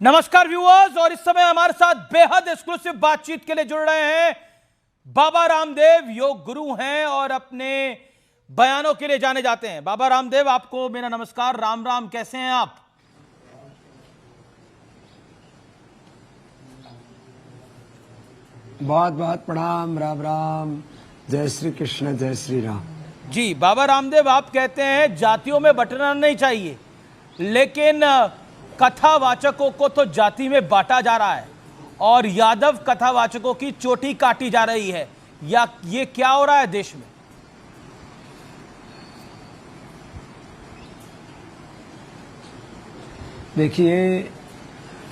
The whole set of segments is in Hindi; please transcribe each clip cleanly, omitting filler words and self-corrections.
नमस्कार व्यूअर्स, और इस समय हमारे साथ बेहद एक्सक्लूसिव बातचीत के लिए जुड़ रहे हैं बाबा रामदेव। योग गुरु हैं और अपने बयानों के लिए जाने जाते हैं। बाबा रामदेव, आपको मेरा नमस्कार, राम राम। कैसे हैं आप? बहुत बहुत प्रणाम, राम राम, जय श्री कृष्ण, जय श्री राम। जी बाबा रामदेव, आप कहते हैं जातियों में बंटना नहीं चाहिए, लेकिन कथावाचकों को तो जाति में बांटा जा रहा है और यादव कथावाचकों की चोटी काटी जा रही है। या ये क्या हो रहा है देश में? देखिए,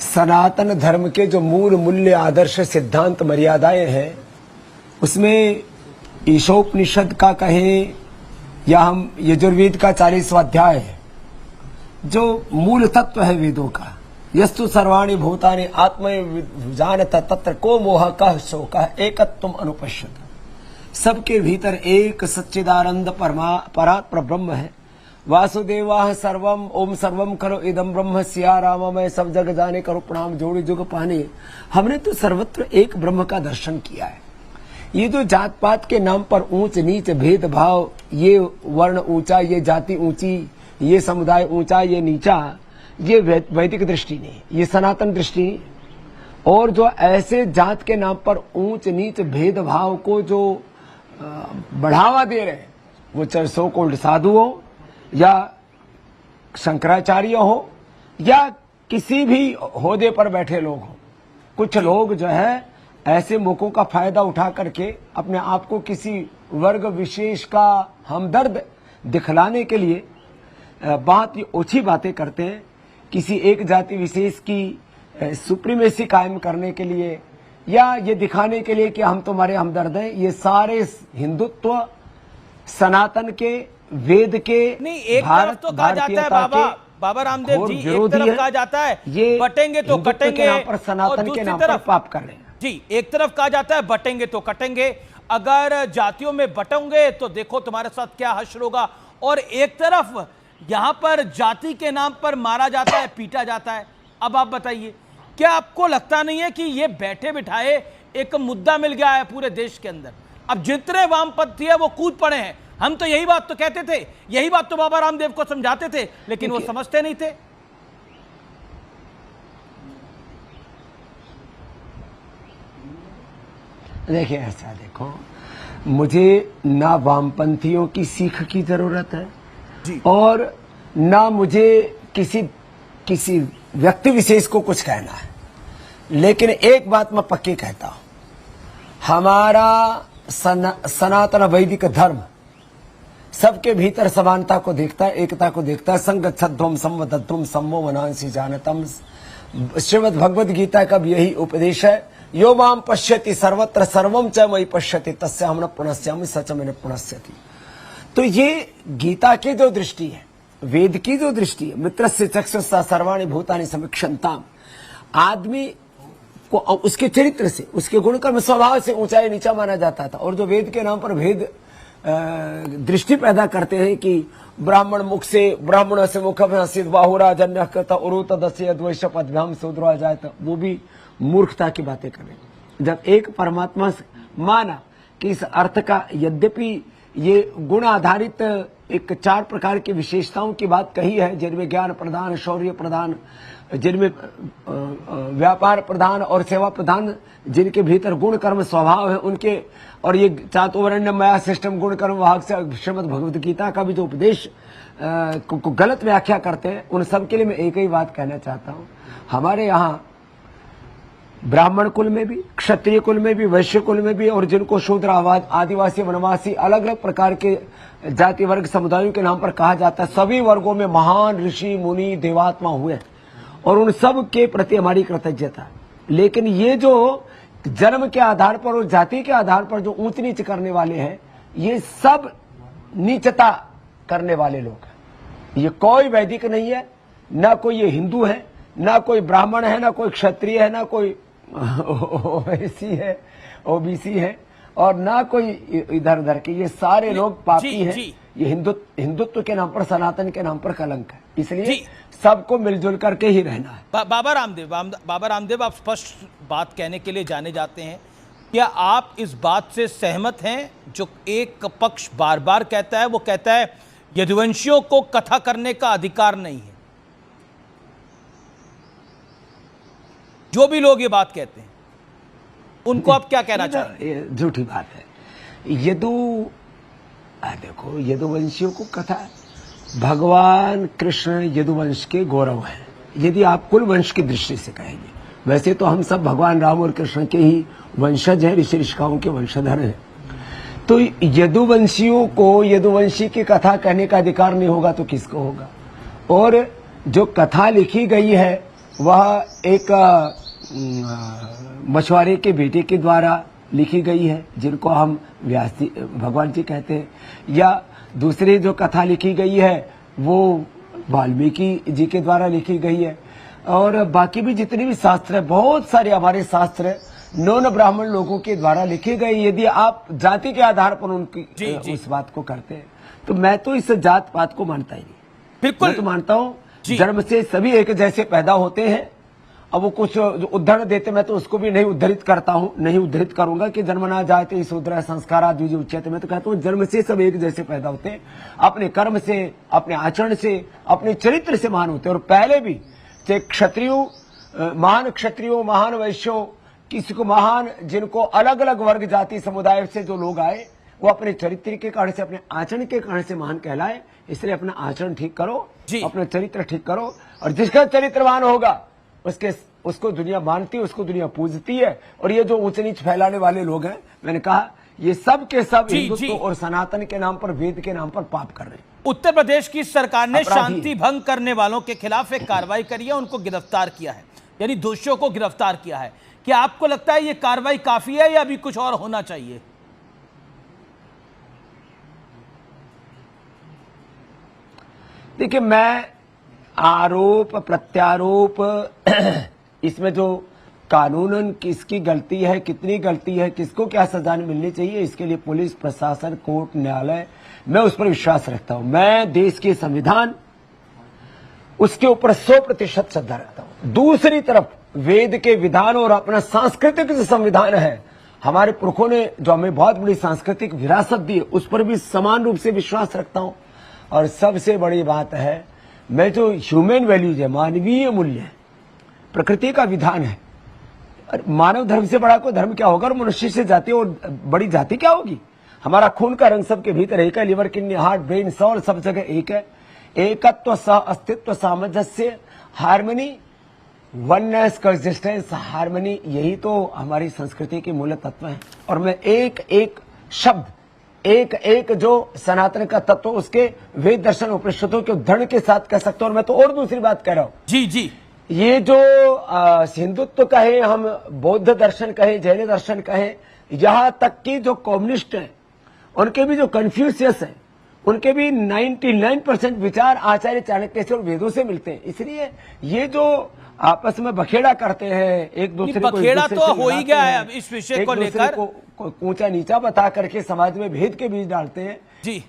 सनातन धर्म के जो मूल मूल्य, आदर्श, सिद्धांत, मर्यादाएं हैं, उसमें ईशोपनिषद का कहें या हम यजुर्वेद का 40वां अध्याय है, जो मूल तत्व है वेदों का, यस्तु सर्वाणि भूतानि आत्मविजानत तत्र को मोह कः शोकः एकत्वम अनुपश्यत। सबके भीतर एक सच्चिदानंद परात्पर ब्रह्म है। वासुदेवाः सर्वम ओम सर्वम खलु इदम ब्रह्म सिया राम, मैं सब जग जाने करो प्रणाम जोड़ी जुग पाने। हमने तो सर्वत्र एक ब्रह्म का दर्शन किया है। ये जो जात पात के नाम पर ऊंच नीच भेदभाव, ये वर्ण ऊंचा, ये जाति ऊंची, ये समुदाय ऊंचा, ये नीचा, ये वैदिक दृष्टि नहीं, ये सनातन दृष्टि नहीं। और जो ऐसे जात के नाम पर ऊंच नीच भेदभाव को जो बढ़ावा दे रहे हैं, वो चाहे सो कॉल्ड साधु हो या शंकराचार्य हो या किसी भी ओहदे पर बैठे लोग हो, कुछ लोग जो है ऐसे मौकों का फायदा उठा करके अपने आप को किसी वर्ग विशेष का हमदर्द दिखलाने के लिए बहुत ही ओछी बातें करते हैं। किसी एक जाति विशेष की सुप्रीमेसी कायम करने के लिए या ये दिखाने के लिए कि हम तुम्हारे हमदर्द हैं। ये सारे हिंदुत्व, सनातन के, वेद के, नहीं, एक तरफ तो कहा जाता है बाबा रामदेव जी, एक तरफ कहा जाता है ये बटेंगे तो कटेंगे, पर सनातन के नाम पर पाप कर रहे हैं। जी, एक तरफ कहा जाता है बटेंगे तो कटेंगे, अगर जातियों में बटोगे तो देखो तुम्हारे साथ क्या हश्र होगा। और एक तरफ यहां पर जाति के नाम पर मारा जाता है, पीटा जाता है। अब आप बताइए, क्या आपको लगता नहीं है कि ये बैठे बिठाए एक मुद्दा मिल गया है पूरे देश के अंदर? अब जितने वामपंथी है वो कूद पड़े हैं। हम तो यही बात तो कहते थे, यही बात तो बाबा रामदेव को समझाते थे, लेकिन वो समझते नहीं थे। देखिए, ऐसा देखो, मुझे ना वामपंथियों की सीख की जरूरत है जी, और ना मुझे किसी व्यक्ति विशेष को कुछ कहना है। लेकिन एक बात मैं पक्की कहता हूं, हमारा सनातन वैदिक धर्म सबके भीतर समानता को देखता है, एकता को देखता है। संगच्छध्वम संवदध्वम सम्मो वनांसि जानतम। श्रीमद् भगवद गीता का भी यही उपदेश है। यो माम पश्यति सर्वत्र सर्वम च मयि पश्यति तस्याहं न प्रणश्यामि सच में न प्रणश्यति। तो ये गीता की जो दृष्टि है, वेद की जो दृष्टि है, मित्रस्य चक्षुषा सर्वाणि भूतानि समीक्षन्ताम्, आदमी को उसके चरित्र से, उसके गुणकर्म स्वभाव से ऊंचाई नीचा माना जाता था। और जो वेद के नाम पर भेद दृष्टि पैदा करते हैं कि ब्राह्मण से मुख हसित बाहुरा जन्य करता उरुत दस्य द्वैष पदभ्याम शूद्रो आ जाए, तो वो भी मूर्खता की बातें करें। जब एक परमात्मा से माना कि इस अर्थ का, यद्यपि ये गुण आधारित एक 4 प्रकार की विशेषताओं की बात कही है, जिनमें ज्ञान प्रधान, शौर्य प्रधान, जिनमें व्यापार प्रधान और सेवा प्रधान, जिनके भीतर गुण कर्म स्वभाव है उनके, और ये चातुर्वर्ण्य माया सिस्टम गुण कर्म वाहक से श्रीमद् भगवद गीता का भी जो उपदेश को गलत व्याख्या करते हैं, उन सब के लिए मैं एक ही बात कहना चाहता हूँ। हमारे यहाँ ब्राह्मण कुल में भी, क्षत्रिय कुल में भी, वैश्य कुल में भी, और जिनको शूद्र, आदिवासी, वनवासी, अलग अलग प्रकार के जाति वर्ग समुदायों के नाम पर कहा जाता है, सभी वर्गों में महान ऋषि मुनि देवात्मा हुए और उन सब के प्रति हमारी कृतज्ञता। लेकिन ये जो जन्म के आधार पर और जाति के आधार पर जो ऊंच नीच करने वाले हैं, ये सब नीचता करने वाले लोग हैं। ये कोई वैदिक नहीं है, ना कोई ये हिंदू है, ना कोई ब्राह्मण है, ना कोई क्षत्रिय है, ना कोई ओबीसी है, और ना कोई इधर उधर के। ये सारे लोग पापी हैं, ये हिंदुत्व के नाम पर, सनातन के नाम पर कलंक है। इसलिए सबको मिलजुल करके ही रहना है। बाबा रामदेव, आप स्पष्ट बात कहने के लिए जाने जाते हैं। क्या आप इस बात से सहमत हैं जो एक पक्ष बार बार कहता है, वो कहता है यदुवंशियों को कथा करने का अधिकार नहीं है? जो भी लोग ये बात कहते हैं उनको आप क्या कहना चाहेंगे? झूठी बात है। देखो, यदुवंशियों को कथा, भगवान कृष्ण यदुवंश के गौरव हैं, यदि आप कुल वंश की दृष्टि से कहेंगे। वैसे तो हम सब भगवान राम और कृष्ण के ही वंशज हैं, ऋषि ऋषिकाओं के वंशधर हैं। तो यदुवंशियों को यदुवंशी की कथा कहने का अधिकार नहीं होगा तो किसको होगा? और जो कथा लिखी गई है वह एक मछुआरे के बेटे के द्वारा लिखी गई है, जिनको हम व्यास जी, भगवान जी कहते हैं, या दूसरी जो कथा लिखी गई है वो वाल्मीकि जी के द्वारा लिखी गई है। और बाकी भी जितने भी शास्त्र है, बहुत सारे हमारे शास्त्र नॉन ब्राह्मण लोगों के द्वारा लिखे गए। यदि आप जाति के आधार पर उनकी उस बात को करते हैं तो मैं तो इस जात पात को मानता ही नहीं। बिल्कुल, मैं तो मानता हूँ जन्म से सभी एक जैसे पैदा होते हैं। अब वो कुछ उदाहरण देते, मैं तो उसको भी नहीं उद्धृत करता हूँ, नहीं उद्धृत करूंगा कि जन्म ना जाते इस उद्र संस्कार द्विज उच्यते। मैं तो कहता हूँ जन्म से सब एक जैसे पैदा होते हैं, अपने कर्म से, अपने आचरण से, अपने चरित्र से महान होते हैं। और पहले भी चाहे क्षत्रियो, महान क्षत्रियो, महान वैश्यों, किसी को महान, जिनको अलग अलग वर्ग जाति समुदाय से जो लोग आए वो अपने चरित्र के कारण से, अपने आचरण के कारण से महान कहलाए। इसलिए अपना आचरण ठीक करो, अपना चरित्र ठीक करो, और जिसका चरित्रवान होगा उसको दुनिया मानती है, उसको दुनिया पूजती है। और ये जो ऊंच नीच फैलाने वाले लोग हैं, मैंने कहा ये सब के सब हिंदुत्व और सनातन के नाम पर, वेद के नाम पर पाप कर रहे हैं। उत्तर प्रदेश की सरकार ने शांति भंग करने वालों के खिलाफ एक कार्रवाई करी है, उनको गिरफ्तार किया है, यानी दोषियों को गिरफ्तार किया है। क्या आपको लगता है ये कार्रवाई काफी है या अभी कुछ और होना चाहिए? देखिए, मैं आरोप प्रत्यारोप इसमें जो कानूनन किसकी गलती है, कितनी गलती है, किसको क्या सजा मिलनी चाहिए, इसके लिए पुलिस प्रशासन, कोर्ट, न्यायालय, मैं उस पर विश्वास रखता हूं। मैं देश के संविधान, उसके ऊपर 100% श्रद्धा रखता हूं। दूसरी तरफ वेद के विधान और अपना सांस्कृतिक जो संविधान है, हमारे पुरखों ने जो हमें बहुत बड़ी सांस्कृतिक विरासत दी, उस पर भी समान रूप से विश्वास रखता हूं। और सबसे बड़ी बात है, मैं जो ह्यूमन वैल्यूज है, मानवीय मूल्य है, प्रकृति का विधान है, मानव धर्म से बड़ा कोई धर्म क्या होगा, और मनुष्य से जाति और बड़ी जाति क्या होगी? हमारा खून का रंग सबके भीतर एक है, liver, kidney, heart, brain, soul सब जगह एक है। एकत्व, सह अस्तित्व, सामंजस्य, हार्मनी, वननेस, कोएग्जिस्टेंस, हार्मनी, यही तो हमारी संस्कृति के मूल तत्व हैं। और मैं एक एक शब्द, एक एक जो सनातन का तत्व, उसके वेद दर्शन उपनिषदों के उद्धरण के साथ कह सकता हूं। और मैं तो और दूसरी बात कह रहा हूं, जी, ये जो हिंदुत्व कहें, हम बौद्ध दर्शन कहें, जैन दर्शन कहें, यहां तक कि जो कम्युनिस्ट हैं उनके भी, जो कन्फ्यूशियस हैं उनके भी 99% विचार आचार्य चाणक्य से और वेदों से मिलते हैं। इसलिए ये जो आपस में बखेड़ा करते हैं, एक दूसरे को, बखेड़ा तो हो ही गया है अब इस विषय को लेकर, ऊंचा नीचा बता करके समाज में भेद के बीज डालते हैं। जी,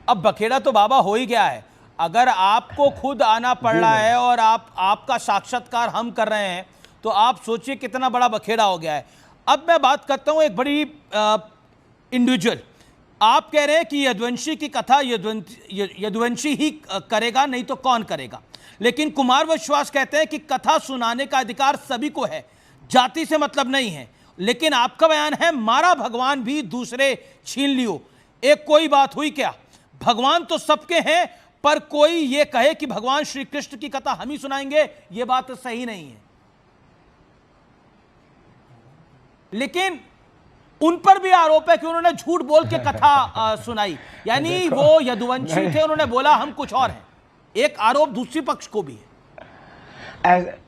अब बखेड़ा तो बाबा हो ही गया है। अगर आपको खुद आना पड़ रहा है और आपका साक्षात्कार हम कर रहे हैं, तो आप सोचिए कितना बड़ा बखेड़ा हो गया है। अब मैं बात करता हूं एक बड़ी इंडिविजुअल, आप कह रहे हैं कि यदुवंशी की कथा यदुवंशी ही करेगा, नहीं तो कौन करेगा। लेकिन कुमार विश्वास कहते हैं कि कथा सुनाने का अधिकार सभी को है, जाति से मतलब नहीं है। लेकिन आपका बयान है मारा भगवान भी दूसरे छीन लियो। एक कोई बात हुई क्या? भगवान तो सबके हैं, पर कोई ये कहे कि भगवान श्री कृष्ण की कथा हम ही सुनाएंगे, ये बात सही नहीं है। लेकिन उन पर भी आरोप है कि उन्होंने झूठ बोल के कथा सुनाई, यानी वो यदुवंशी थे, उन्होंने बोला हम कुछ और हैं। एक आरोप दूसरी पक्ष को भी है।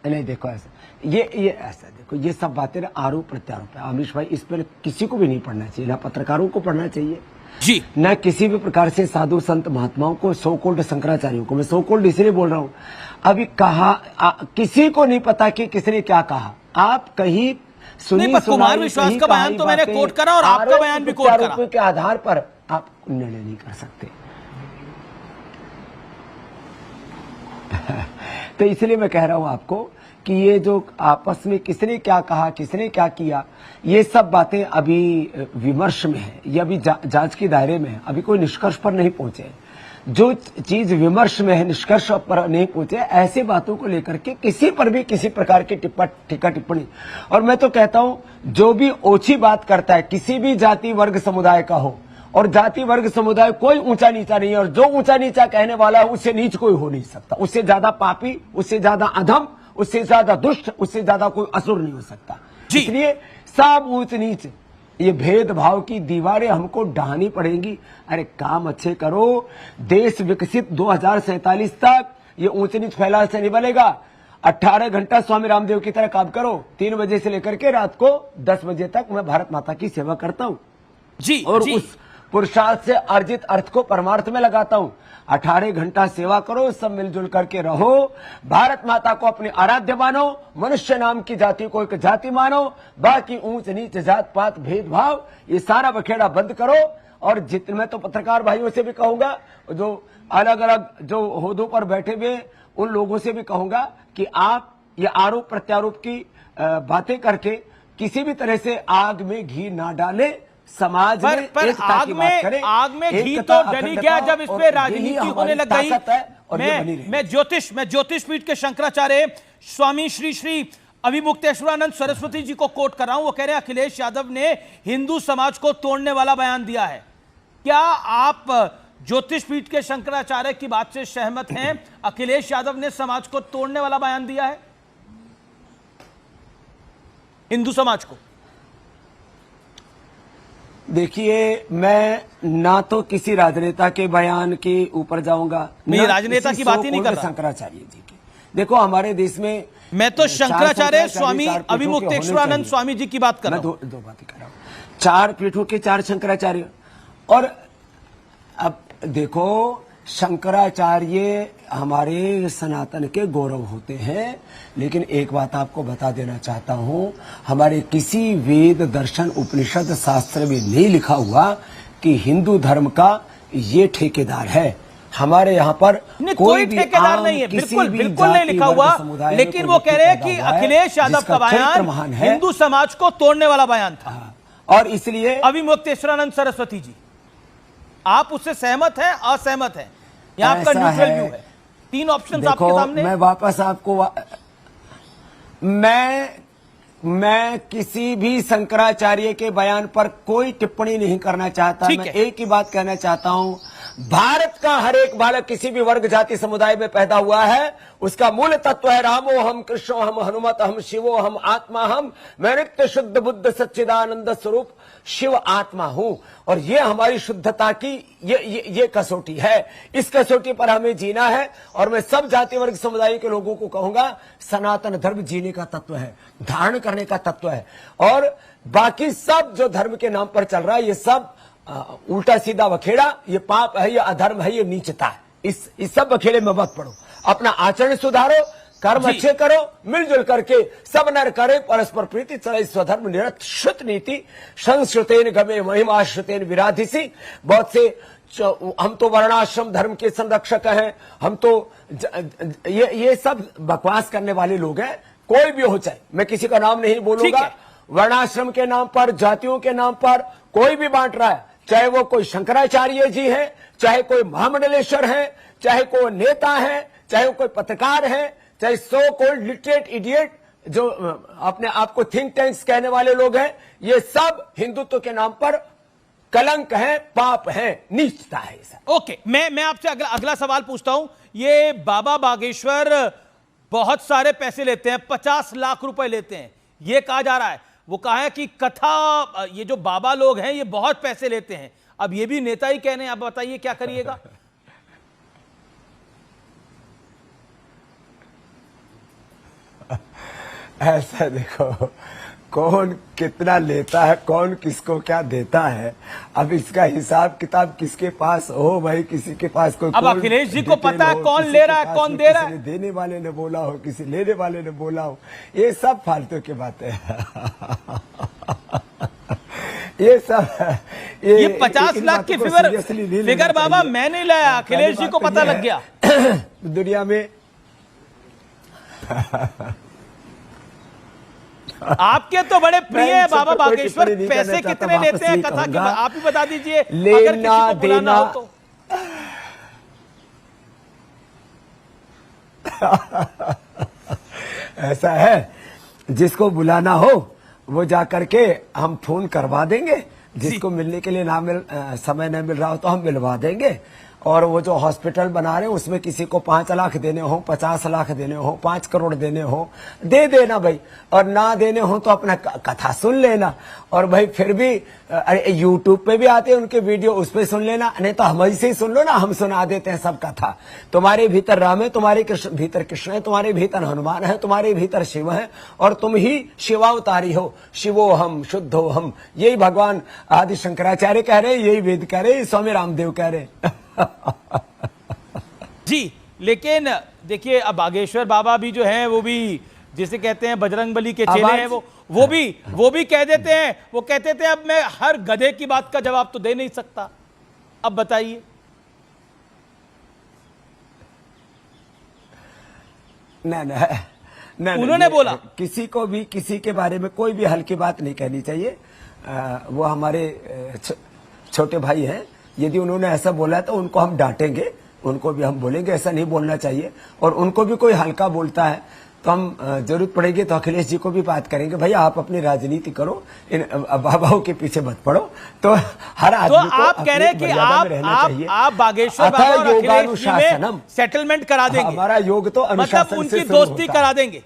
नहीं, देखो ऐसा, ये ऐसा, देखो ये सब बातें आरोप प्रत्यारोप है। आमिश भाई, इस पर किसी को भी नहीं पढ़ना चाहिए, ना पत्रकारों को पढ़ना चाहिए जी, न किसी भी प्रकार से साधु संत महात्माओं को, सो कोल्ड शंकराचार्यों को। मैं सो कोल्ड इसलिए बोल रहा हूं, अभी कहा किसी को नहीं पता कि किसने क्या कहा। आप कहीं नहीं, पर कुमार विश्वास का बयान तो मैंने कोट करा और आपका बयान भी कोट करा के आधार पर आप निर्णय नहीं कर सकते। तो इसलिए मैं कह रहा हूं आपको कि ये जो आपस में किसने क्या कहा, किसने क्या किया, ये सब बातें अभी विमर्श में है, ये अभी जांच के दायरे में है, अभी कोई निष्कर्ष पर नहीं पहुंचे। जो चीज विमर्श में है, निष्कर्ष पर नहीं पहुंचे, ऐसे बातों को लेकर के किसी पर भी किसी प्रकार की टीका टिप्पणी, और मैं तो कहता हूं जो भी ओछी बात करता है किसी भी जाति वर्ग समुदाय का हो, और जाति वर्ग समुदाय कोई ऊंचा नीचा नहीं है, और जो ऊंचा नीचा कहने वाला है उससे नीच कोई हो नहीं सकता, उससे ज्यादा पापी, उससे ज्यादा अधम, उससे ज्यादा दुष्ट, उससे ज्यादा कोई असुर नहीं हो सकता। इसलिए सब ऊंच नीच, ये भेदभाव की दीवारें हमको ढानी पड़ेंगी। अरे काम अच्छे करो, देश विकसित 2047 तक ये ऊंच नीच फैला से नहीं बनेगा। 18 घंटा स्वामी रामदेव की तरह काम करो, 3 बजे से लेकर के रात को 10 बजे तक मैं भारत माता की सेवा करता हूं जी, और जी। उस पुरुषार्थ से अर्जित अर्थ को परमार्थ में लगाता हूं। 18 घंटा सेवा करो, सब मिलजुल करके रहो, भारत माता को अपनी आराध्य मानो, मनुष्य नाम की जाति को एक जाति मानो, बाकी ऊंच नीच जात पात भेदभाव ये सारा बखेड़ा बंद करो। और जितने, मैं तो पत्रकार भाइयों से भी कहूंगा, जो अलग अलग जो ओहदों पर बैठे हुए उन लोगों से भी कहूंगा कि आप ये आरोप प्रत्यारोप की बातें करके किसी भी तरह से आग में घी ना डाले। समाज में आग में घी तो डली गया जब इस पे राजनीति होने लग गई। मैं ज्योतिष पीठ के शंकराचार्य स्वामी श्री श्री अभिमुक्तेश्वरानंद सरस्वती जी को कोट कर रहा हूं। वो कह रहे हैं अखिलेश यादव ने हिंदू समाज को तोड़ने वाला बयान दिया है। क्या आप ज्योतिष पीठ के शंकराचार्य की बात से सहमत हैं? अखिलेश यादव ने समाज को तोड़ने वाला बयान दिया है, हिंदू समाज को? देखिए, मैं ना तो किसी राजनेता के बयान के ऊपर जाऊंगा, मैं राजनेता की बात ही नहीं कर रहा, शंकराचार्य जी की। देखो हमारे देश में मैं तो शंकराचार्य स्वामी अभिमुक्तेश्वरानंद स्वामी जी की बात कर रहा हूं। दो बातें कर रहा हूं। 4 पीठों के 4 शंकराचार्य। और अब देखो, शंकराचार्य हमारे सनातन के गौरव होते हैं, लेकिन एक बात आपको बता देना चाहता हूं, हमारे किसी वेद दर्शन उपनिषद शास्त्र में नहीं लिखा हुआ कि हिंदू धर्म का ये ठेकेदार है। हमारे यहाँ पर कोई ठेकेदार नहीं है, बिल्कुल नहीं लिखा हुआ। लेकिन वो कह रहे हैं कि अखिलेश यादव का बयान हिंदू समाज को तोड़ने वाला बयान था, और इसलिए अभिमुक्तेश्वरानंद सरस्वती जी, आप उससे सहमत हैं, असहमत हैं? यहाँ आपका न्यूट्रल व्यू है। 3 ऑप्शन आपके सामने। मैं वापस आपको मैं किसी भी शंकराचार्य के बयान पर कोई टिप्पणी नहीं करना चाहता। मैं एक ही बात कहना चाहता हूं, भारत का हर एक बालक किसी भी वर्ग जाति समुदाय में पैदा हुआ है, उसका मूल तत्व है रामो हम, कृष्णो हम, हनुमत हम, शिवो हम, आत्मा हम। मैं नित्य शुद्ध बुद्ध सच्चिदानंद स्वरूप शिव आत्मा हूं। और ये हमारी शुद्धता की ये कसौटी है, इस कसौटी पर हमें जीना है। और मैं सब जाति वर्ग समुदाय के लोगों को कहूंगा, सनातन धर्म जीने का तत्व है, धारण करने का तत्व है। और बाकी सब जो धर्म के नाम पर चल रहा है, ये सब उल्टा सीधा बखेड़ा, ये पाप है, ये अधर्म है, ये नीचता है। इस सब बखेड़े में मत पड़ो, अपना आचरण सुधारो, कर्म अच्छे करो, मिलजुल करके सब नर करे परस्पर प्रीति, चले स्वधर्म निरत शुत नीति, संस्कृतेन गमे महिमाश्रुतेन विराधिसी। बहुत से हम तो वर्णाश्रम धर्म के संरक्षक हैं, हम तो ये सब बकवास करने वाले लोग हैं। कोई भी हो, चाहे मैं किसी का नाम नहीं बोलूंगा, वर्णाश्रम के नाम पर, जातियों के नाम पर कोई भी बांट रहा है, चाहे वो कोई शंकराचार्य जी है, चाहे कोई महामंडलेश्वर है, चाहे कोई नेता है, चाहे वो कोई पत्रकार है, चाहे सो कोल्ड लिटरेट इडियट जो अपने आप को थिंक टैंक्स कहने वाले लोग हैं, ये सब हिंदुत्व के नाम पर कलंक है, पाप है, नीचता है। ओके, मैं आपसे अगला सवाल पूछता हूं। ये बाबा बागेश्वर बहुत सारे पैसे लेते हैं, 50 लाख रुपए लेते हैं, ये कहा जा रहा है। वो कहा है कि कथा, ये जो बाबा लोग हैं ये बहुत पैसे लेते हैं। अब ये भी नेता ही कहने, आप बताइए क्या करिएगा? ऐसा देखो, कौन कितना लेता है, कौन किसको क्या देता है, अब इसका हिसाब किताब किसके पास हो भाई, किसी के पास कोई। अब अखिलेश जी को पता है कौन ले रहा है कौन दे रहा है, देने वाले ने बोला हो, किसी लेने वाले ने बोला हो, ये सब फालतू की बातें हैं। ये सब ये 50 लाख की फिगर बाबा मैं नहीं लाया, अखिलेश जी को पता लग गया। दुनिया में आपके तो बड़े प्रिय है बाबा बागेश्वर, पैसे कितने लेते हैं कथा की आप ही बता दीजिए, अगर किसी को बुलाना हो तो। ऐसा है, जिसको बुलाना हो वो जाकर के हम फोन करवा देंगे, जिसको मिलने के लिए समय नहीं मिल रहा हो तो हम मिलवा देंगे। और वो जो हॉस्पिटल बना रहे हैं उसमें किसी को 5 लाख देने हो, 50 लाख देने हो, 5 करोड़ देने हो, दे देना भाई, और ना देने हो तो अपना कथा सुन लेना। और भाई फिर भी यूट्यूब पे भी आते हैं उनके वीडियो, उस पे सुन लेना, नहीं तो हम से ही सुन लो ना, हम सुना देते हैं सब कथा। तुम्हारे भीतर राम है, तुम्हारे भीतर कृष्ण है, तुम्हारे भीतर हनुमान है, तुम्हारे भीतर शिव है, और तुम ही शिवावतारी हो, शिवो हम शुद्ध हो हम, यही भगवान आदि शंकराचार्य कह रहे, यही वेद कह रहे, स्वामी रामदेव कह रहे। जी, लेकिन देखिए अब बागेश्वर बाबा भी जो है वो भी जिसे कहते हैं बजरंगबली के चेले हैं, वो भी कह देते हैं, वो कहते थे अब मैं हर गधे की बात का जवाब तो दे नहीं सकता। अब बताइए। नहीं, उन्होंने बोला किसी को भी किसी के बारे में कोई भी हल्की बात नहीं कहनी चाहिए। वो हमारे छोटे भाई हैं, यदि उन्होंने ऐसा बोला है तो उनको हम डांटेंगे, उनको भी हम बोलेंगे ऐसा नहीं बोलना चाहिए। और उनको भी कोई हल्का बोलता है तो हम जरूरत पड़ेगी तो अखिलेश जी को भी बात करेंगे, भाई आप अपनी राजनीति करो, इन बाबाओं के पीछे मत पड़ो। तो हर आदमी को आप कह रहे हैं कि आप बागेश्वर बाबा और अखिलेश जी में सेटलमेंट करा देंगे, हमारा योग तो मतलब उनकी दोस्ती करा देंगे।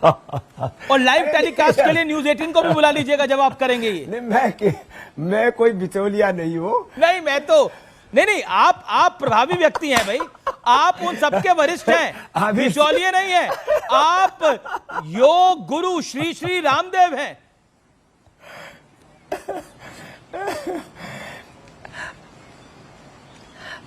और लाइव टेलीकास्ट के लिए न्यूज़ 18 को भी बुला लीजिएगा जब आप करेंगे ये। नहीं, मैं कोई बिचौलिया नहीं हूँ। नहीं, मैं तो नहीं, आप प्रभावी व्यक्ति हैं भाई, आप उन सबके वरिष्ठ हैं, बिचौलिए नहीं हैं, आप योग गुरु श्री श्री रामदेव हैं।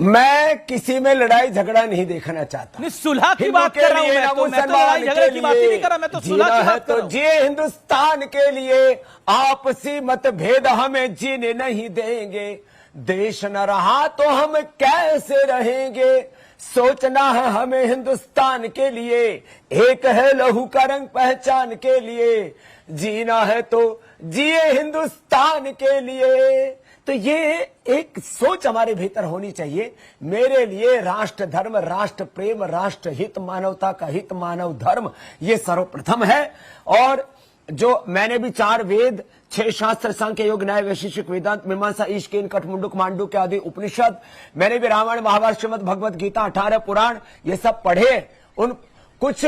मैं किसी में लड़ाई झगड़ा नहीं देखना चाहता। नहीं, सुलह की बात कर रहा हूं मैं तो लड़ाई झगड़े की बात ही नहीं कर रहा, मैं तो सुलह की बात कर रहा हूं। जी हिंदुस्तान के लिए आपसी मतभेद हमें जीने नहीं देंगे, देश न रहा तो हम कैसे रहेंगे, सोचना है हमें हिंदुस्तान के लिए, एक है लहू का रंग पहचान के लिए, जीना है तो जिए हिंदुस्तान के लिए। तो ये एक सोच हमारे भीतर होनी चाहिए। मेरे लिए राष्ट्र धर्म, राष्ट्र प्रेम, राष्ट्र हित, मानवता का हित, मानव धर्म, ये सर्वप्रथम है। और जो मैंने भी 4 वेद, 6 शास्त्र, सांख्य योग न्याय वैशेषिक वेदांत मीमांसा ईश केन कठ मुंडुक मांडुक आदि उपनिषद, मैंने भी रामायण महाभारत श्रीमद् भगवत गीता 18 पुराण ये सब पढ़े। उन कुछ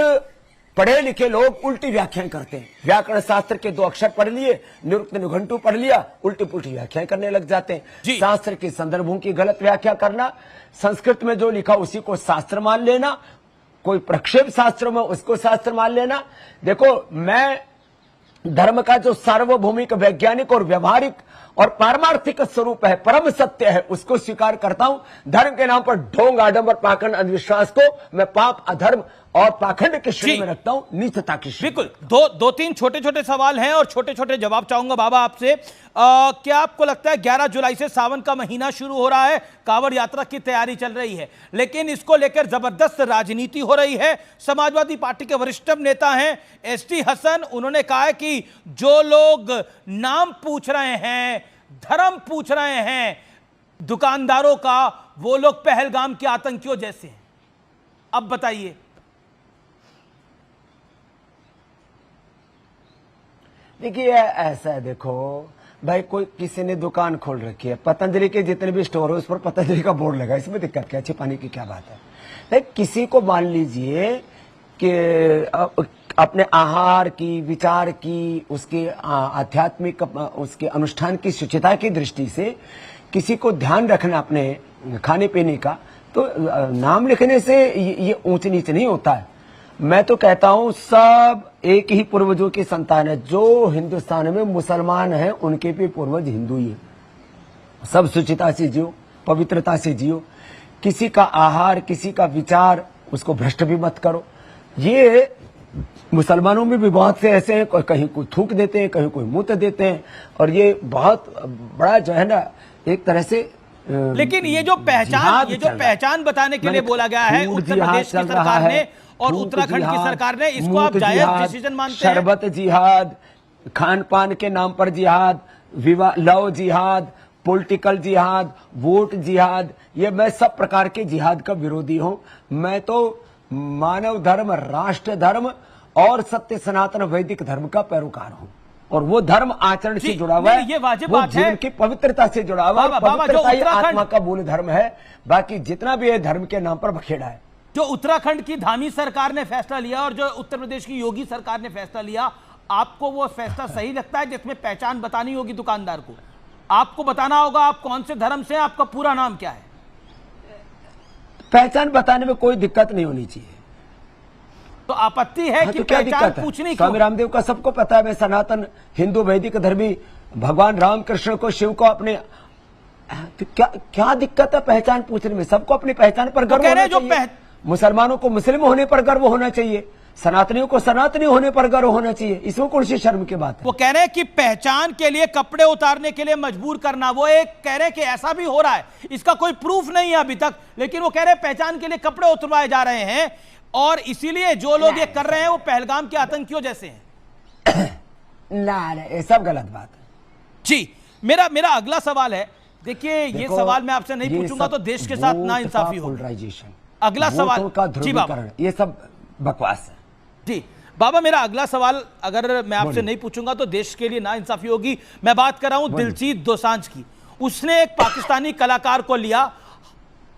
पढ़े लिखे लोग उल्टी व्याख्याएं करते हैं, व्याकरण शास्त्र के 2 अक्षर पढ़ लिए, निरुक्त निघंटू पढ़ लिया, उल्टी पुल्टी व्याख्याएं करने लग जाते हैं। शास्त्र के संदर्भों की गलत व्याख्या करना, संस्कृत में जो लिखा उसी को शास्त्र मान लेना, कोई प्रक्षेप शास्त्र में उसको शास्त्र मान लेना। देखो, मैं धर्म का जो सार्वभौमिक, वैज्ञानिक और व्यवहारिक और पारमार्थिक स्वरूप है, परम सत्य है, उसको स्वीकार करता हूं। धर्म के नाम पर ढोंग, आडंबर, पाखंड, अंधविश्वास को मैं पाप, अधर्म और पाखंड के श्रेणी में रखता हूं, नीचता की श्रेणी। बिल्कुल। 2-3 छोटे-छोटे सवाल हैं और छोटे-छोटे जवाब चाहूंगा बाबा आपसे। क्या आपको लगता है 11 जुलाई से सावन का महीना शुरू हो रहा है, कांवड़ यात्रा की तैयारी चल रही है, लेकिन इसको लेकर जबरदस्त राजनीति हो रही है। समाजवादी पार्टी के वरिष्ठ नेता हैं एसटी हसन, उन्होंने कहा है कि जो लोग नाम पूछ रहे हैं, धर्म पूछ रहे हैं दुकानदारों का, वो लोग पहलगाम के आतंकियों जैसे हैं। अब बताइए। देखिए, ऐसा है, देखो भाई, कोई किसी ने दुकान खोल रखी है, पतंजलि के जितने भी स्टोर है उस पर पतंजलि का बोर्ड लगा, इसमें दिक्कत क्या, छिपाने की क्या बात है। किसी को मान लीजिए कि अपने आहार की, विचार की, उसके आध्यात्मिक, उसके अनुष्ठान की शुचिता की दृष्टि से किसी को ध्यान रखना अपने खाने पीने का, तो नाम लिखने से ये ऊंच नीच नहीं होता है। मैं तो कहता हूं सब एक ही पूर्वजों की संतान है। जो हिंदुस्तान में मुसलमान हैं उनके भी पूर्वज हिंदू ही है। सब शुचिता से जियो, पवित्रता से जियो, किसी का आहार, किसी का विचार, उसको भ्रष्ट भी मत करो। ये मुसलमानों में भी बहुत से ऐसे हैं, कहीं कोई थूक देते हैं, कहीं कोई मुंह देते हैं, और ये बहुत बड़ा जो है ना एक तरह से। लेकिन ये जो पहचान बताने के लिए बोला गया है उत्तर प्रदेश की सरकार ने और उत्तराखंड की सरकार ने, इसको आप जायज डिसीजन मानते हैं? शरबत जिहाद, खान पान के नाम पर जिहाद, विवाह लव जिहाद, पॉलिटिकल जिहाद, वोट जिहाद, ये मैं सब प्रकार के जिहाद का विरोधी हूं। मैं तो मानव धर्म, राष्ट्र धर्म और सत्य सनातन वैदिक धर्म का पैरोकार हूं, और वो धर्म आचरण से जुड़ा हुआ है, ये वाजिब वो बात जीवन है की पवित्रता से जुड़ा हुआ है। पवित्रता ही आत्मा का मूल धर्म है, बाकी जितना भी है धर्म के नाम पर बखेड़ा है। जो उत्तराखंड की धामी सरकार ने फैसला लिया और जो उत्तर प्रदेश की योगी सरकार ने फैसला लिया, आपको वो फैसला सही लगता है जिसमें पहचान बतानी होगी दुकानदार को? आपको बताना होगा आप कौन से धर्म से, आपका पूरा नाम क्या है? पहचान बताने में कोई दिक्कत नहीं होनी चाहिए। तो आपत्ति है कि तो क्या पहचान पूछनी? स्वामी रामदेव का सबको पता है, मैं सनातन हिंदू वैदिक धर्मी भगवान रामकृष्ण को, शिव को अपने, तो क्या दिक्कत है पहचान पूछने में? सबको अपनी पहचान पर गर्व होना चाहिए। मुसलमानों को मुस्लिम होने पर गर्व होना चाहिए, सनातनियों को सनातनी होने पर गर्व होना चाहिए, इसमें कौन सी शर्म की बात है? वो कह रहे हैं कि पहचान के लिए कपड़े उतारने के लिए मजबूर करना, वो एक कह रहे हैं कि ऐसा भी हो रहा है, इसका कोई प्रूफ नहीं है अभी तक, लेकिन वो कह रहे हैं पहचान के लिए कपड़े उतरवाए जा रहे हैं, और इसीलिए जो लोग ये कर रहे हैं वो पहलगाम के आतंकियों जैसे हैं। ना, ये सब गलत बात है जी। मेरा अगला सवाल है, देखिए ये सवाल मैं आपसे नहीं पूछूंगा तो देश के साथ ना इंसाफी होगी। अगला सवाल जी बाबा, ये सब बकवास है जी। बाबा मेरा अगला सवाल अगर मैं आपसे नहीं पूछूंगा तो देश के लिए ना इंसाफी होगी। मैं बात कर रहा हूं दिलजीत दोसांझ की। उसने एक पाकिस्तानी कलाकार को लिया,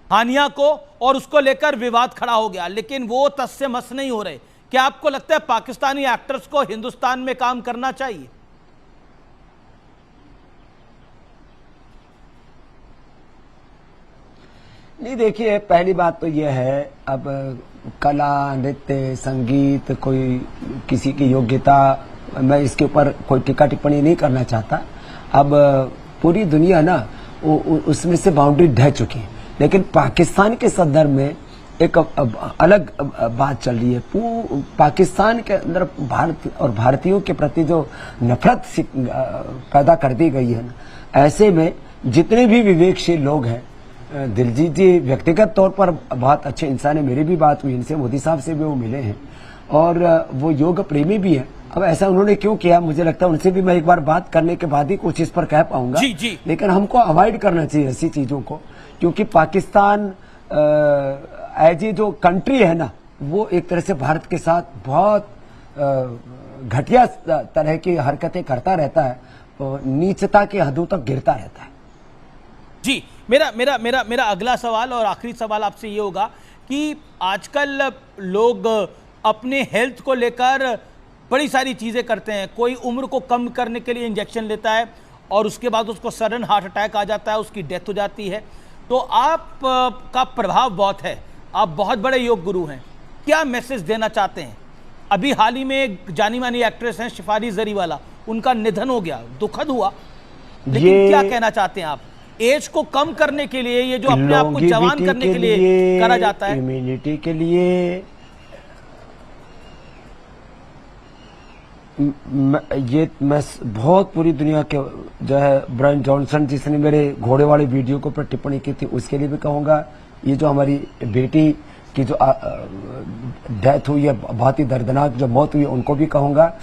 हानिया को, और उसको लेकर विवाद खड़ा हो गया, लेकिन वो तस से मस नहीं हो रहे। क्या आपको लगता है पाकिस्तानी एक्टर्स को हिंदुस्तान में काम करना चाहिए? नहीं, देखिए पहली बात तो यह है, अब कला, नृत्य, संगीत, कोई किसी की योग्यता, मैं इसके ऊपर कोई टीका टिप्पणी नहीं करना चाहता। अब पूरी दुनिया ना उसमें से बाउंड्री ढह चुकी है, लेकिन पाकिस्तान के संदर्भ में एक अलग बात चल रही है। पाकिस्तान के अंदर भारत और भारतीयों के प्रति जो नफरत पैदा कर दी गई है ना, ऐसे में जितने भी विवेकशील लोग हैं, दिलजीत जी व्यक्तिगत तौर पर बहुत अच्छे इंसान है, मेरी भी बात हुई इनसे, मोदी साहब से भी वो मिले हैं, और वो योग प्रेमी भी है। अब ऐसा उन्होंने क्यों किया, मुझे लगता है उनसे भी मैं एक बार बात करने के बाद ही कुछ इस पर कह पाऊंगा। जी जी। लेकिन हमको अवॉइड करना चाहिए ऐसी चीजों को, क्योंकि पाकिस्तान एज ए जो कंट्री है ना, वो एक तरह से भारत के साथ बहुत घटिया तरह की हरकतें करता रहता है, नीचता की हदों तक गिरता रहता है। जी, मेरा अगला सवाल और आखिरी सवाल आपसे ये होगा कि आजकल लोग अपने हेल्थ को लेकर बड़ी सारी चीज़ें करते हैं। कोई उम्र को कम करने के लिए इंजेक्शन लेता है और उसके बाद उसको सडन हार्ट अटैक आ जाता है, उसकी डेथ हो जाती है। तो आप का प्रभाव बहुत है, आप बहुत बड़े योग गुरु हैं, क्या मैसेज देना चाहते हैं? अभी हाल ही में एक जानी मानी एक्ट्रेस हैं शिफाली जरीवाला, उनका निधन हो गया, दुखद हुआ, लेकिन क्या कहना चाहते हैं आप? एज को कम करने के लिए, ये जो अपने आप को जवान करने के लिए करा जाता है, इम्यूनिटी के लिए, ये मैं बहुत पूरी दुनिया के जो है ब्रायन जॉनसन जिसने मेरे घोड़े वाले वीडियो के ऊपर टिप्पणी की थी, उसके लिए भी कहूंगा। ये जो हमारी बेटी की जो डेथ हुई है, बहुत ही दर्दनाक जो मौत हुई है, उनको भी कहूंगा।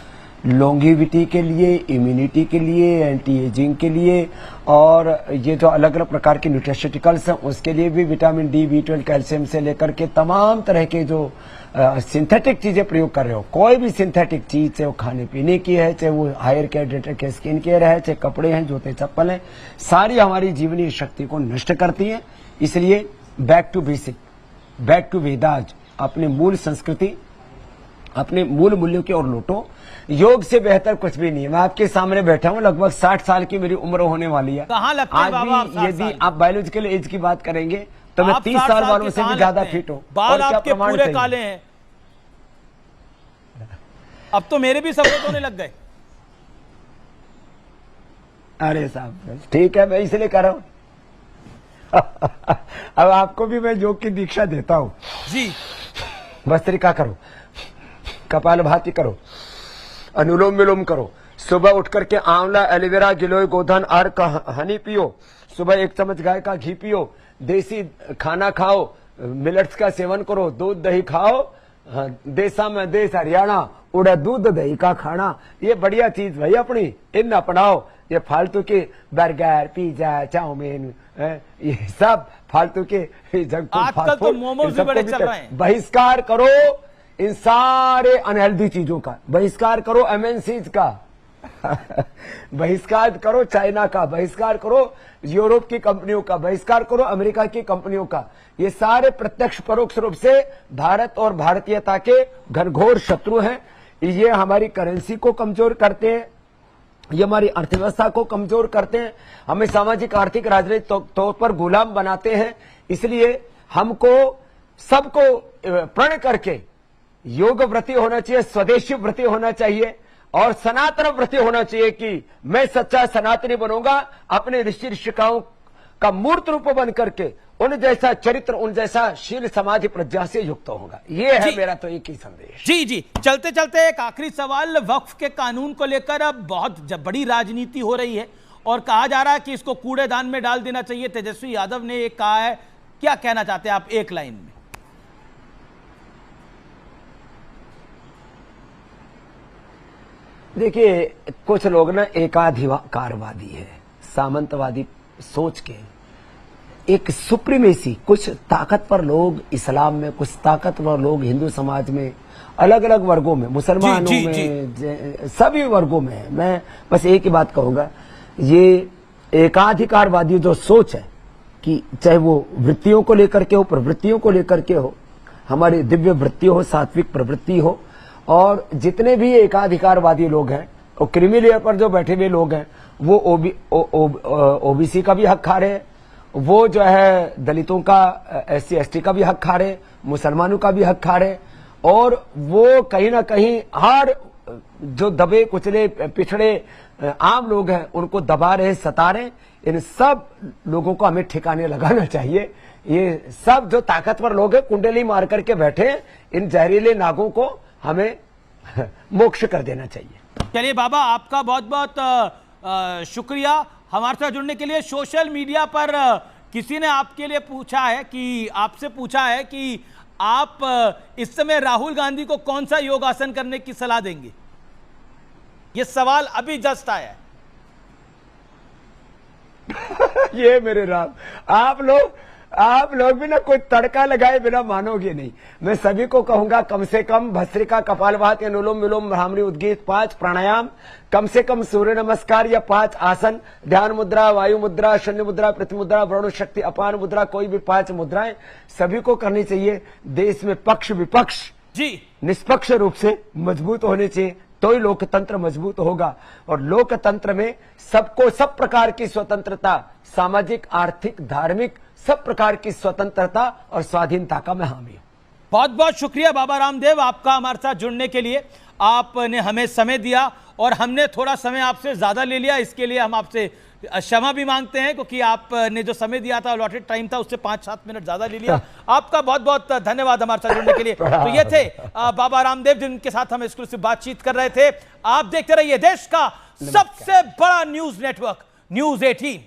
लॉन्गेविटी के लिए, इम्यूनिटी के लिए, एंटी एजिंग के लिए, और ये जो अलग अलग प्रकार के न्यूट्रिशटिकल्स हैं उसके लिए भी, विटामिन डी, B12, कैल्शियम से लेकर के तमाम तरह के जो सिंथेटिक चीजें प्रयोग कर रहे हो, कोई भी सिंथेटिक चीज, चाहे वो खाने पीने की है, चाहे वो hair care, dental care, skin care है, चाहे कपड़े हैं, जूते चप्पल हैं, सारी हमारी जीवनीय शक्ति को नष्ट करती हैं। इसलिए back to basic, back to Vedas, अपने मूल संस्कृति, अपने मूल मूल्यों की ओर लौटो। योग से बेहतर कुछ भी नहीं है। मैं आपके सामने बैठा हूं, लगभग 60 साल की मेरी उम्र होने वाली है। कहाँ लगता है बाबा आप 60 यदि साल? आप बायोलॉजिकल एज की बात करेंगे तो मैं 30 साल वालों से भी ज्यादा फिट हूं। बाल आपके पूरे काले हैं। अब तो मेरे भी सफेद होने लग गए। अरे साहब ठीक है, मैं इसलिए कर रहा हूं। अब आपको भी मैं योग की दीक्षा देता हूं जी। भस्त्रिका करो, कपालभाति करो, अनुलोम विलोम करो, सुबह उठ करके आंवला, एलोवेरा, गिलोय, गोधन, अर्क, हनी पियो, सुबह 1 चम्मच गाय का घी पियो, देसी खाना खाओ, मिलेट्स का सेवन करो, दूध दही खाओ, देसा में देश हरियाणा, उड़ा दूध दही का खाना, ये बढ़िया चीज भाई अपनी, इन अपनाओ। ये फालतू के बर्गर, पिज्जा, चाउमीन, ये सब फालतू के जंक फूड, आजकल तो मोमोज भी बड़े चल रहे हैं। बहिष्कार करो इन सारे अनहेल्दी चीजों का, बहिष्कार करो एमएनसीज का, बहिष्कार करो चाइना का, बहिष्कार करो यूरोप की कंपनियों का, बहिष्कार करो अमेरिका की कंपनियों का। ये सारे प्रत्यक्ष परोक्ष रूप से भारत और भारतीयता के घनघोर शत्रु हैं। ये हमारी करेंसी को कमजोर करते हैं, ये हमारी अर्थव्यवस्था को कमजोर करते हैं, हमें सामाजिक आर्थिक राजनीतिक तौर पर गुलाम बनाते हैं। इसलिए हमको सबको प्रण करके योग व्रती होना चाहिए, स्वदेशी व्रती होना चाहिए और सनातन व्रती होना चाहिए कि मैं सच्चा सनातनी बनूंगा, अपने ऋषि ऋषिकाओं का मूर्त रूप बन करके उन जैसा चरित्र, उन जैसा शील समाधि प्रज्ञा से युक्त होगा। ये है मेरा तो एक ही संदेश। जी जी, चलते चलते एक आखिरी सवाल, वक्फ के कानून को लेकर अब बहुत बड़ी राजनीति हो रही है और कहा जा रहा है कि इसको कूड़ेदान में डाल देना चाहिए। तेजस्वी यादव ने एक कहा है, क्या कहना चाहते हैं आप एक लाइन में? देखिए कुछ लोग ना एकाधिकारवादी है, सामंतवादी सोच के, एक सुप्रीमेसी, कुछ ताकतवर लोग इस्लाम में, कुछ ताकतवर लोग हिंदू समाज में, अलग अलग वर्गों में, मुसलमानों में, सभी वर्गों में है। मैं बस एक ही बात कहूंगा, ये एकाधिकारवादी जो सोच है कि चाहे वो वृत्तियों को लेकर के हो, प्रवृत्तियों को लेकर के हो, हमारी दिव्य वृत्ति हो, सात्विक प्रवृत्ति हो, और जितने भी एकाधिकारवादी लोग हैं और क्रीमी लेयर पर जो बैठे हुए लोग हैं वो ओबीसी का भी हक खा रहे हैं, वो जो है दलितों का, एससी एसटी का भी हक खा रहे हैं, मुसलमानों का भी हक खा रहे हैं, और वो कहीं ना कहीं हर जो दबे कुचले पिछड़े आम लोग हैं उनको दबा रहे, सता रहे। इन सब लोगों को हमें ठिकाने लगाना चाहिए। ये सब जो ताकतवर लोग हैं कुंडली मार करके बैठे, इन जहरीले नागों को हमें मोक्ष कर देना चाहिए। चलिए बाबा, आपका बहुत बहुत शुक्रिया हमारे साथ जुड़ने के लिए। सोशल मीडिया पर किसी ने आपके लिए पूछा है कि, आपसे पूछा है कि आप इस समय राहुल गांधी को कौन सा योग आसन करने की सलाह देंगे? ये सवाल अभी जस्ट आया है। ये मेरे राम, आप लोग भी ना कोई तड़का लगाए बिना मानोगे नहीं। मैं सभी को कहूंगा कम से कम भस्त्रिका, कपालभाति, अनुलोम विलोम, भ्रामरी, उद्गीत, 5 प्राणायाम, कम से कम सूर्य नमस्कार या 5 आसन, ध्यान मुद्रा, वायु मुद्रा, शून्य मुद्रा, पृथ्वी मुद्रा, वरुण शक्ति, अपान मुद्रा, कोई भी 5 मुद्राएं सभी को करनी चाहिए। देश में पक्ष विपक्ष जी निष्पक्ष रूप से मजबूत होने चाहिए, तो ही लोकतंत्र मजबूत होगा। और लोकतंत्र में सबको सब प्रकार की स्वतंत्रता, सामाजिक, आर्थिक, धार्मिक, सब प्रकार की स्वतंत्रता और स्वाधीनता का मैं हामी हूं। बहुत बहुत शुक्रिया बाबा रामदेव आपका हमारे साथ जुड़ने के लिए। आपने हमें समय दिया और हमने थोड़ा समय आपसे ज्यादा ले लिया, इसके लिए हम आपसे क्षमा भी मांगते हैं, क्योंकि आपने जो समय दिया था, अलॉटेड टाइम था, उससे 5-7 मिनट ज्यादा ले लिया। आपका बहुत बहुत धन्यवाद हमारे साथ जुड़ने के लिए। तो ये थे बाबा रामदेव जिनके साथ हम एक्सक्लूसिव बातचीत कर रहे थे। आप देखते रहिए देश का सबसे बड़ा न्यूज नेटवर्क न्यूज़ 18।